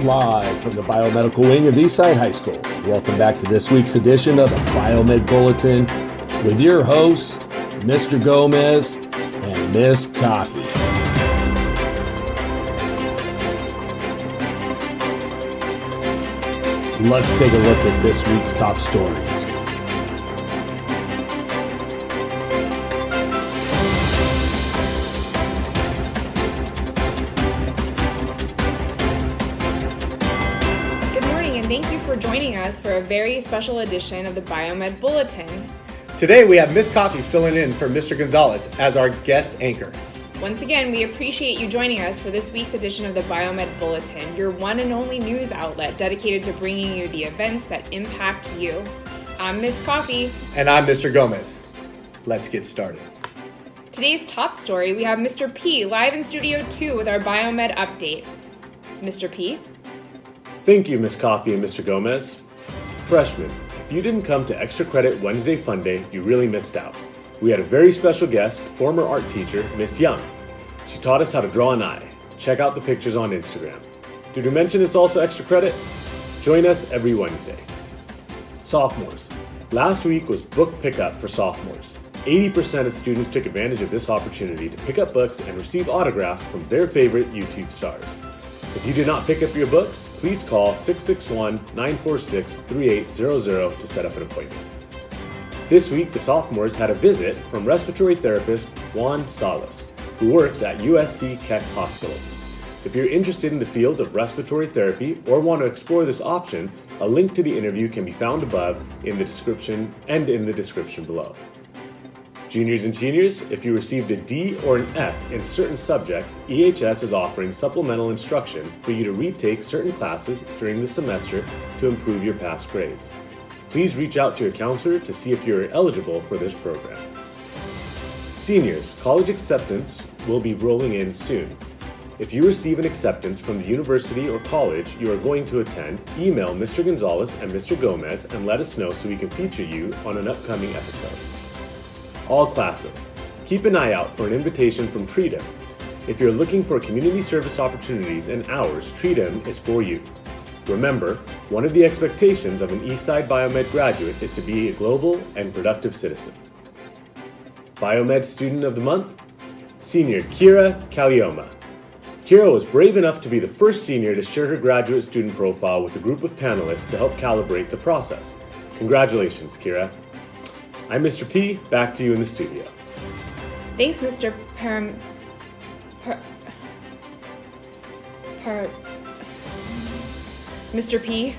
live from the biomedical wing of Eastside High School. Welcome back to this week's edition of the Biomed Bulletin with your hosts, Mr. Gomez and Miss Coffee. Let's take a look at this week's top stories. Thank you for joining us for a very special edition of the Biomed Bulletin. Today we have Miss Coffee filling in for Mr. Gonzalez as our guest anchor. Once again, we appreciate you joining us for this week's edition of the Biomed Bulletin, your one and only news outlet dedicated to bringing you the events that impact you. I'm Miss Coffee. And I'm Mr. Gomez. Let's get started. Today's top story, we have Mr. P live in Studio 2 with our Biomed update. Mr. P? Thank you, Miss Coffee and Mr. Gomez. Freshmen, if you didn't come to Extra Credit Wednesday Fun Day, you really missed out. We had a very special guest, former art teacher, Miss Young. She taught us how to draw an eye. Check out the pictures on Instagram. Did we mention it's also Extra Credit? Join us every Wednesday. Sophomores. Last week was book pickup for sophomores. 80% of students took advantage of this opportunity to pick up books and receive autographs from their favorite YouTube stars. If you did not pick up your books, please call 661-946-3800 to set up an appointment. This week, the sophomores had a visit from respiratory therapist Juan Salas, who works at USC Keck Hospital. If you're interested in the field of respiratory therapy or want to explore this option, a link to the interview can be found above in the description and in the description below. Juniors and seniors, if you received a D or an F in certain subjects, EHS is offering supplemental instruction for you to retake certain classes during the semester to improve your past grades. Please reach out to your counselor to see if you are eligible for this program. Seniors, college acceptance will be rolling in soon. If you receive an acceptance from the university or college you are going to attend, email Mr. Gonzalez and Mr. Gomez and let us know so we can feature you on an upcoming episode. All classes. Keep an eye out for an invitation from Treatum. If you're looking for community service opportunities and hours, Treatum is for you. Remember, one of the expectations of an Eastside Biomed graduate is to be a global and productive citizen. Biomed Student of the Month, Senior Kira Kalioma. Kira was brave enough to be the first senior to share her graduate student profile with a group of panelists to help calibrate the process. Congratulations, Kira. I'm Mr. P, back to you in the studio. Thanks, Mr. Mr. P.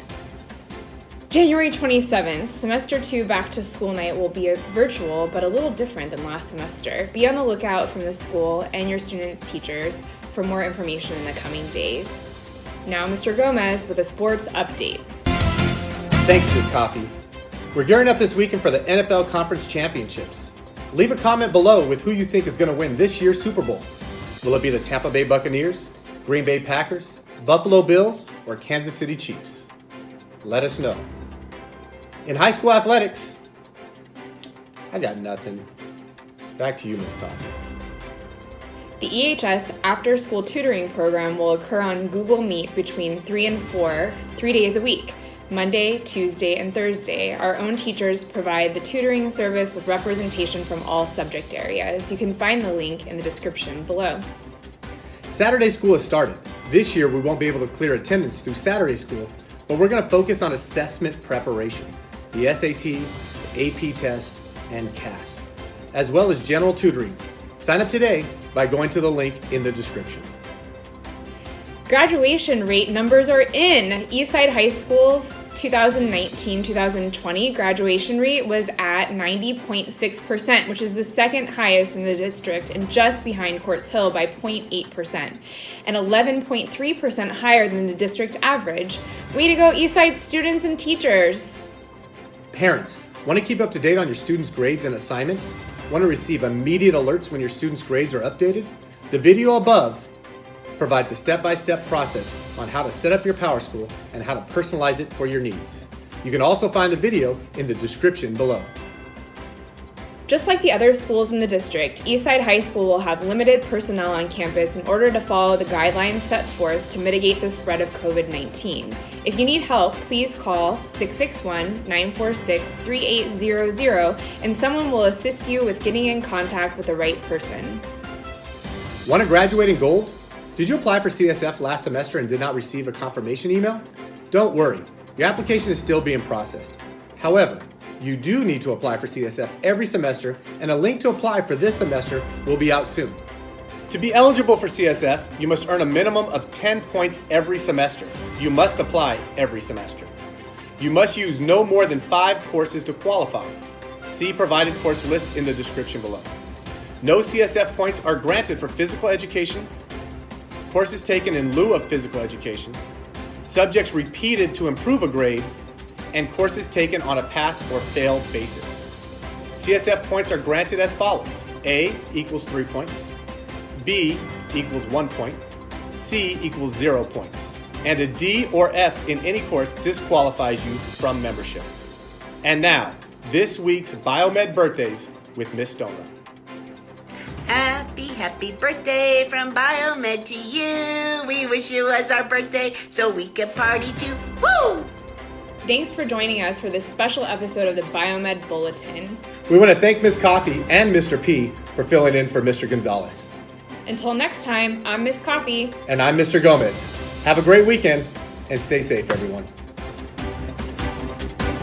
January 27th, Semester 2 Back to School Night will be virtual, but a little different than last semester. Be on the lookout from the school and your students' teachers for more information in the coming days. Now, Mr. Gomez with a sports update. Thanks, Miss Coffee. We're gearing up this weekend for the NFL Conference Championships. Leave a comment below with who you think is going to win this year's Super Bowl. Will it be the Tampa Bay Buccaneers, Green Bay Packers, Buffalo Bills, or Kansas City Chiefs? Let us know. In high school athletics, I got nothing. Back to you, Miss Coffee. The EHS after-school tutoring program will occur on Google Meet between 3 and 4, 3 days a week. Monday, Tuesday, and Thursday. Our own teachers provide the tutoring service with representation from all subject areas. You can find the link in the description below. Saturday school has started. This year we won't be able to clear attendance through Saturday school, but we're going to focus on assessment preparation, the SAT, the AP test, and CAST, as well as general tutoring. Sign up today by going to the link in the description. Graduation rate numbers are in. Eastside High School's 2019-2020 graduation rate was at 90.6%, which is the second highest in the district and just behind Quartz Hill by 0.8%, and 11.3% higher than the district average. Way to go, Eastside students and teachers. Parents, want to keep up to date on your students' grades and assignments? Want to receive immediate alerts when your students' grades are updated? The video above provides a step-by-step process on how to set up your PowerSchool and how to personalize it for your needs. You can also find the video in the description below. Just like the other schools in the district, Eastside High School will have limited personnel on campus in order to follow the guidelines set forth to mitigate the spread of COVID-19. If you need help, please call 661-946-3800 and someone will assist you with getting in contact with the right person. Want to graduate in gold? Did you apply for CSF last semester and did not receive a confirmation email? Don't worry, your application is still being processed. However, you do need to apply for CSF every semester, and a link to apply for this semester will be out soon. To be eligible for CSF, you must earn a minimum of 10 points every semester. You must apply every semester. You must use no more than 5 courses to qualify. See provided course list in the description below. No CSF points are granted for physical education, courses taken in lieu of physical education, subjects repeated to improve a grade, and courses taken on a pass or fail basis. CSF points are granted as follows. A equals 3 points, B equals 1 point, C equals 0 points, and a D or F in any course disqualifies you from membership. And now, this week's Biomed birthdays with Miss Stoner. Happy birthday from Biomed to you. We wish it was our birthday so we could party too. Woo! Thanks for joining us for this special episode of the Biomed Bulletin. We want to thank Ms. Coffee and Mr. P for filling in for Mr. Gonzalez. Until next time, I'm Miss Coffee. And I'm Mr. Gomez. Have a great weekend and stay safe, everyone.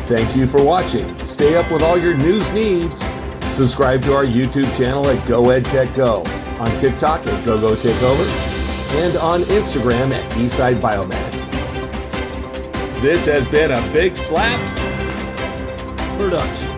Thank you for watching. Stay up with all your news needs. Subscribe to our YouTube channel at GoEdTechGo, on TikTok at GoGoTakeover, and on Instagram at Eastside Biomed. This has been a Big Slaps production.